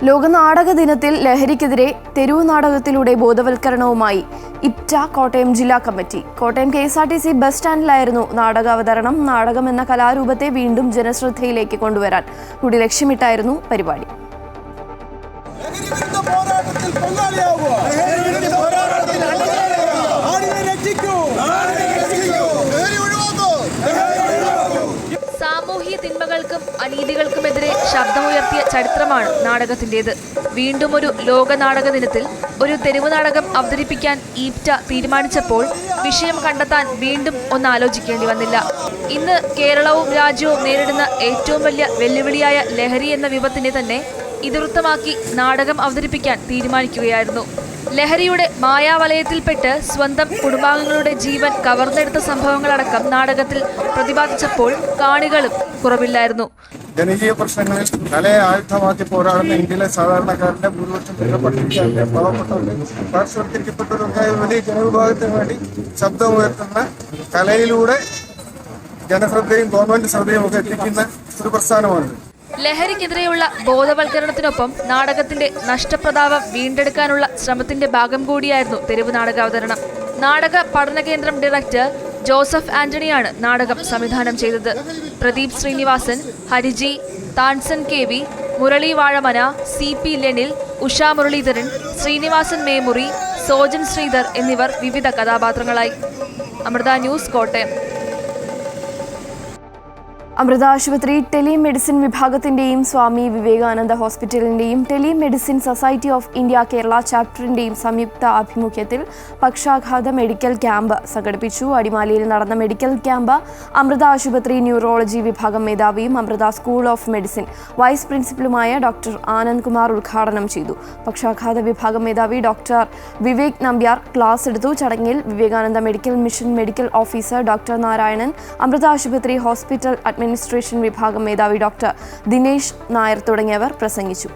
ലോക നാടക ദിനത്തിൽ ലഹരിക്കെതിരെ തെരുവ് നാടകത്തിലൂടെ ബോധവൽക്കരണവുമായി ഇപ്റ്റ കോട്ടയം ജില്ലാ കമ്മിറ്റി. കോട്ടയം KSRTC ബസ് സ്റ്റാൻഡിലായിരുന്നു നാടകാവതരണം. നാടകം എന്ന കലാരൂപത്തെ വീണ്ടും ജനശ്രദ്ധയിലേക്ക് കൊണ്ടുവരാൻ കൂടി ലക്ഷ്യമിട്ടായിരുന്നു പരിപാടി. സാമൂഹ്യ തിന്മകൾക്കും അനീതികൾക്കുമെതിരെ ശബ്ദമുയർത്തിയ ചരിത്രമാണ് നാടകത്തിൻ്റെത്. വീണ്ടും ഒരു ലോക നാടക ദിനത്തിൽ ഒരു തെരുവ് നാടകം അവതരിപ്പിക്കാൻ ഈപ്റ്റ തീരുമാനിച്ചപ്പോൾ വിഷയം കണ്ടെത്താൻ വീണ്ടും ഒന്ന് ആലോചിക്കേണ്ടി വന്നില്ല. ഇന്ന് കേരളവും രാജ്യവും നേരിടുന്ന ഏറ്റവും വലിയ വെല്ലുവിളിയായ ലഹരി എന്ന വിപത്തിനെ തന്നെ ഇതിവൃത്തമാക്കി നാടകം അവതരിപ്പിക്കാൻ തീരുമാനിക്കുകയായിരുന്നു. ലഹരിയുടെ മായാവലയത്തിൽപ്പെട്ട് സ്വന്തം കുടുംബാംഗങ്ങളുടെ ജീവൻ കവർന്നെടുത്ത സംഭവങ്ങളടക്കം നാടകത്തിൽ പ്രതിപാദിച്ചപ്പോൾ കാണികളും കുറവില്ലായിരുന്നു. ജനകീയ പ്രശ്നങ്ങളിൽ കലയെ ആയുധമാക്കി പോരാടുന്ന ഇന്ത്യയിലെ സാധാരണക്കാരന്റെ ഭൂരിപക്ഷം പട്ടികജാതിയിലെ പാവപ്പെട്ടവരുടെ പാർശ്വവൽക്കരിക്കപ്പെട്ടവരൊക്കെ വലിയ ജനവിഭാഗത്തിന് വേണ്ടി ശബ്ദമുയർത്തുന്ന കലയിലൂടെ ജനശ്രദ്ധയും ഗവൺമെന്റ് ശ്രദ്ധയും ഒക്കെ എത്തിക്കുന്ന ഒരു പ്രസ്ഥാനമാണ്. ലഹരിക്കെതിരെയുള്ള ബോധവൽക്കരണത്തിനൊപ്പം നാടകത്തിന്റെ നഷ്ടപ്രതാപം വീണ്ടെടുക്കാനുള്ള ശ്രമത്തിന്റെ ഭാഗം കൂടിയായിരുന്നു തെരുവ് നാടകാവതരണം. നാടക പഠന കേന്ദ്രം ഡയറക്ടർ ജോസഫ് ആന്റണിയാണ് നാടകം സംവിധാനം ചെയ്തത്. പ്രദീപ് ശ്രീനിവാസൻ, ഹരിജി, താൻസൻ KV, മുരളി വാഴമന, CP ലെനിൽ, ഉഷ മുരളീധരൻ, ശ്രീനിവാസൻ മേമുറി, സോജൻ ശ്രീധർ എന്നിവർ വിവിധ കഥാപാത്രങ്ങളായി. അമൃത ന്യൂസ്, കോട്ടയം. അമൃത ആശുപത്രി ടെലിമെഡിസിൻ വിഭാഗത്തിന്റെയും സ്വാമി വിവേകാനന്ദ ഹോസ്പിറ്റലിന്റെയും telemedicine society of India Kerala ചാപ്റ്ററിന്റെയും സംയുക്ത ആഭിമുഖ്യത്തിൽ പക്ഷാഘാത മെഡിക്കൽ ക്യാമ്പ് സംഘടിപ്പിച്ചു. അടിമാലിയിൽ നടന്ന മെഡിക്കൽ ക്യാമ്പ് അമൃത ആശുപത്രി ന്യൂറോളജി വിഭാഗം മേധാവിയും Amrita school of medicine vice പ്രിൻസിപ്പലുമായ ഡോക്ടർ ആനന്ദ് കുമാർ ഉദ്ഘാടനം ചെയ്തു. പക്ഷാഘാത വിഭാഗം മേധാവി ഡോക്ടർ വിവേക് നമ്പ്യാർ ക്ലാസ് എടുത്തു. ചടങ്ങിൽ Vivekananda medical mission medical officer doctor Narayanan, Amrita ആശുപത്രി ഹോസ്പിറ്റൽ അഡ്മിനിസ്ട്രേഷൻ വിഭാഗം മേധാവി ഡോക്ടർ ദിനേശ് നായർ തുടങ്ങിയവർ പ്രസംഗിച്ചു.